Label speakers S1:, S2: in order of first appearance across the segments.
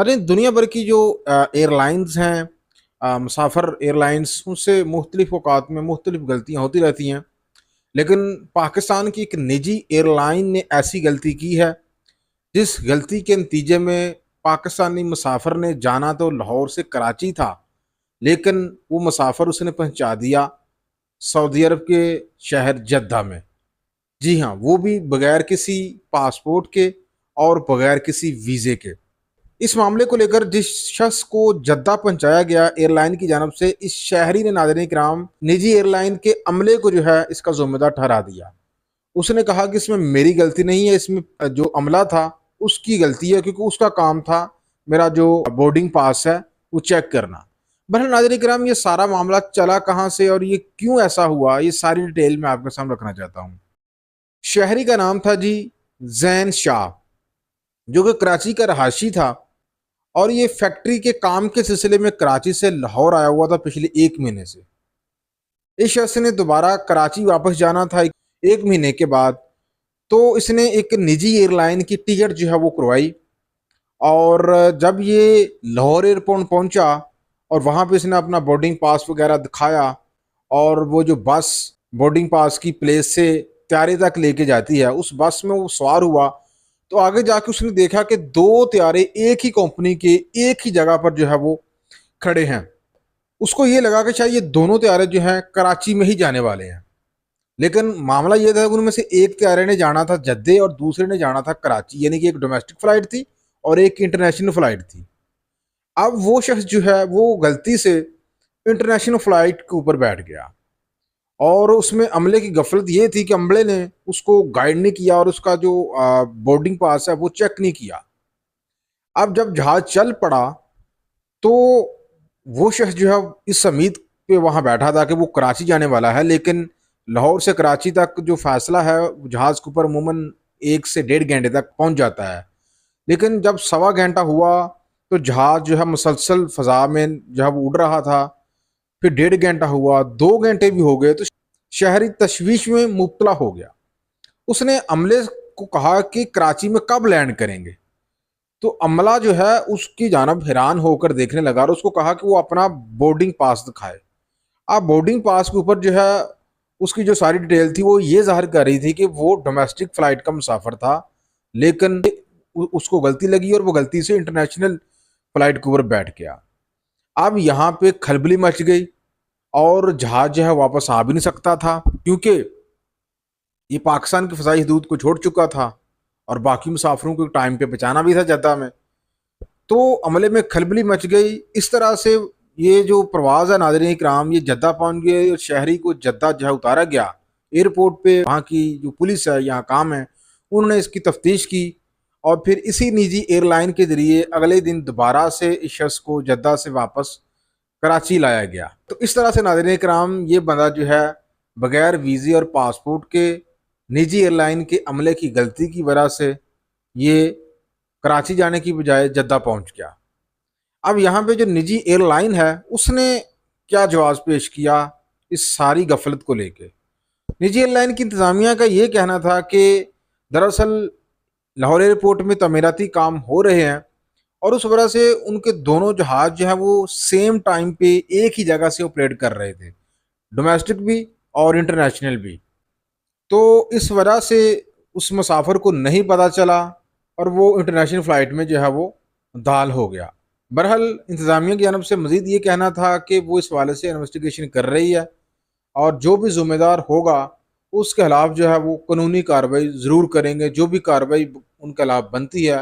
S1: अरे दुनिया भर की जो एयरलाइंस हैं, मुसाफर एयरलाइंस, उनसे मुख्तलिफ औकात में मुख्तलिफ गलतियां होती रहती हैं। लेकिन पाकिस्तान की एक निजी एयरलाइन ने ऐसी गलती की है जिस गलती के नतीजे में पाकिस्तानी मुसाफर ने जाना तो लाहौर से कराची था, लेकिन वो मुसाफर उसने पहुंचा दिया सऊदी अरब के शहर जद्दा में। जी हाँ, वो भी बगैर किसी पासपोर्ट के और बगैर किसी वीज़े के। इस मामले को लेकर जिस शख्स को जद्दा पहुंचाया गया एयरलाइन की जानब से, इस शहरी ने नाज़रीन किराम निजी एयरलाइन के अमले को जो है इसका जिम्मेदार ठहरा दिया। उसने कहा कि इसमें मेरी गलती नहीं है, इसमें जो अमला था उसकी गलती है, क्योंकि उसका काम था मेरा जो बोर्डिंग पास है वो चेक करना। बहरहाल नाज़रीन किराम, ये सारा मामला चला कहाँ से और ये क्यों ऐसा हुआ, ये सारी डिटेल मैं आपके सामने रखना चाहता हूँ। शहरी का नाम था जी जैन शाह, जो कि कराची का रहायशी था और ये फैक्ट्री के काम के सिलसिले में कराची से लाहौर आया हुआ था पिछले 1 महीने से। इस शख्स ने दोबारा कराची वापस जाना था 1 महीने के बाद, तो इसने एक निजी एयरलाइन की टिकट जो है वो करवाई। और जब ये लाहौर एयरपोर्ट पहुंचा और वहां पे इसने अपना बोर्डिंग पास वगैरह दिखाया, और वो जो बस बोर्डिंग पास की प्लेस से त्यारे तक लेके जाती है, उस बस में वो सवार हुआ, तो आगे जाके उसने देखा कि दो त्यारे एक ही कंपनी के एक ही जगह पर जो है वो खड़े हैं। उसको ये लगा कि शायद ये दोनों त्यारे जो हैं कराची में ही जाने वाले हैं। लेकिन मामला ये था कि उनमें से एक त्यारे ने जाना था जद्दे और दूसरे ने जाना था कराची, यानी कि एक डोमेस्टिक फ्लाइट थी और एक इंटरनेशनल फ्लाइट थी। अब वो शख्स जो है वो गलती से इंटरनेशनल फ्लाइट के ऊपर बैठ गया, और उसमें अमले की गफलत ये थी कि अमले ने उसको गाइड नहीं किया और उसका जो बोर्डिंग पास है वो चेक नहीं किया। अब जब जहाज चल पड़ा तो वो शख्स जो है इस उम्मीद पे वहां बैठा था कि वो कराची जाने वाला है, लेकिन लाहौर से कराची तक जो फासला है जहाज के ऊपर अमूमन 1 से 1.5 घंटे तक पहुंच जाता है। लेकिन जब 1.25 घंटा हुआ तो जहाज जो है मुसलसल फजा में जो है वो उड़ रहा था। फिर 1.5 घंटा हुआ, 2 घंटे भी हो गए, तो शहरी तशवीश में मुब्तला हो गया। उसने अमले को कहा कि कराची में कब लैंड करेंगे। तो अमला जो है उसकी जानब हैरान होकर देखने लगा और उसको कहा कि वो अपना बोर्डिंग पास दिखाए। अब बोर्डिंग पास के ऊपर जो है उसकी जो सारी डिटेल थी वो ये जाहिर कर रही थी कि वो डोमेस्टिक फ्लाइट का मुसाफर था, लेकिन उसको गलती लगी और वो गलती से इंटरनेशनल फ्लाइट के ऊपर बैठ गया। अब यहाँ पे खलबली मच गई और जहाज जो है वापस आ भी नहीं सकता था, क्योंकि ये पाकिस्तान की फ़ज़ाई हदूद को छोड़ चुका था और बाकी मुसाफिरों को टाइम पे पहुंचाना भी था जद्दा में। तो अमले में खलबली मच गई। इस तरह से ये जो प्रवास है नाज़रीन इकराम, ये जद्दा पहुंच गए और शहरी को जद्दा जो है उतारा गया एयरपोर्ट पे। वहाँ की जो पुलिस है, यहाँ काम है, उन्होंने इसकी तफ्तीश की और फिर इसी निजी एयरलाइन के जरिए अगले दिन दोबारा से इस शख्स को जद्दा से वापस कराची लाया गया। तो इस तरह से नाज़रीन इकराम, ये बंदा जो है बगैर वीज़े और पासपोर्ट के निजी एयरलाइन के अमले की गलती की वजह से ये कराची जाने की बजाय जद्दा पहुंच गया। अब यहाँ पे जो निजी एयरलाइन है उसने क्या जवाब पेश किया इस सारी गफलत को लेके। निजी एयरलाइन की इंतज़ामिया का ये कहना था कि दरअसल लाहौर एयरपोर्ट में तमीराती काम हो रहे हैं और उस वजह से उनके दोनों जहाज जो है वो सेम टाइम पे एक ही जगह से ऑपरेट कर रहे थे, डोमेस्टिक भी और इंटरनेशनल भी। तो इस वजह से उस मुसाफिर को नहीं पता चला और वो इंटरनेशनल फ़्लाइट में जो है वो दाल हो गया। बहरहाल इंतज़ामिया की जानब से मज़ीद ये कहना था कि वो इस हवाले से इन्वेस्टिगेशन कर रही है और जो भी ज़िम्मेदार होगा उसके खिलाफ जो है वो कानूनी कार्रवाई ज़रूर करेंगे। जो भी कार्रवाई उनके खिलाफ बनती है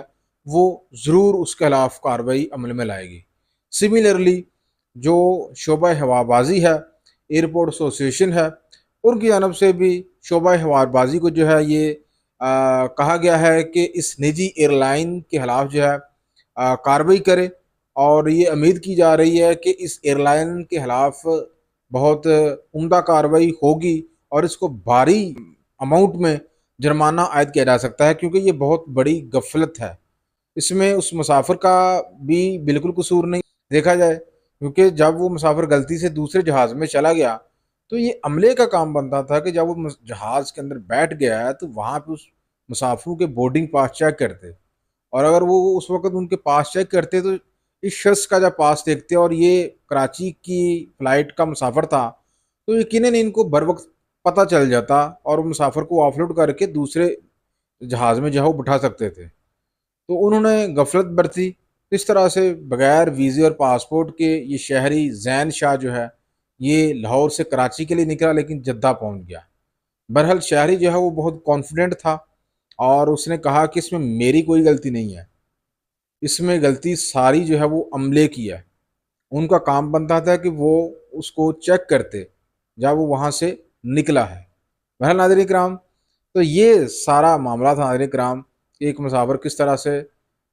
S1: वो ज़रूर उसके खिलाफ कार्रवाई अमल में लाएगी। सिमिलरली जो शोबा हवाबाजी है, एयरपोर्ट एसोसिएशन है, उनकी जानब से भी शोबा हवाबाजी को जो है ये कहा गया है कि इस निजी एयरलाइन के खिलाफ जो है कार्रवाई करे। और ये उम्मीद की जा रही है कि इस एयरलाइन के खिलाफ बहुत उम्दा कार्रवाई होगी और इसको भारी अमाउंट में जुर्माना आयद किया जा सकता है, क्योंकि ये बहुत बड़ी गफलत है। इसमें उस मुसाफिर का भी बिल्कुल कसूर नहीं देखा जाए, क्योंकि जब वो मुसाफिर गलती से दूसरे जहाज़ में चला गया तो ये अमले का काम बनता था कि जब वो जहाज़ के अंदर बैठ गया है तो वहाँ पे उस मुसाफिरों के बोर्डिंग पास चेक करते। और अगर वो उस वक़्त उनके पास चेक करते तो इस शख्स का जब पास देखते और ये कराची की फ़्लाइट का मुसाफ़िर था, तो यकीनन इनको बर वक़्त पता चल जाता और मुसाफ़िर को ऑफ़लोड करके दूसरे जहाज़ में जो है वो बिठा सकते थे। तो उन्होंने गफलत बरती। इस तरह से बगैर वीज़े और पासपोर्ट के ये शहरी ज़ैन शाह जो है, ये लाहौर से कराची के लिए निकला लेकिन जद्दा पहुँच गया। बहरहाल शहरी जो है वो बहुत कॉन्फिडेंट था और उसने कहा कि इसमें मेरी कोई गलती नहीं है, इसमें गलती सारी जो है वो अमले की है। उनका काम बनता था कि वो उसको चेक करते, जब वो वहाँ से निकला है। बहरहाल नाज़रीन किराम, तो ये सारा मामला था नाज़रीन किराम कि एक मुसाफ़िर किस तरह से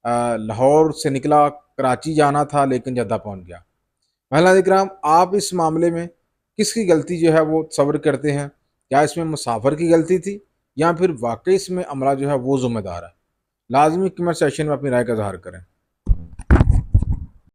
S1: लाहौर से निकला, कराची जाना था लेकिन जद्दा पहुँच गया। बहरहाल नाज़रीन किराम, आप इस मामले में किसकी गलती जो है वो तस्वुर करते हैं? क्या इसमें मुसाफ़िर की गलती थी या फिर वाक़ई इसमें अमला जो है वो ज़िम्मेदार है? लाज़मी कमेंट सेक्शन में अपनी राय का इज़हार करें।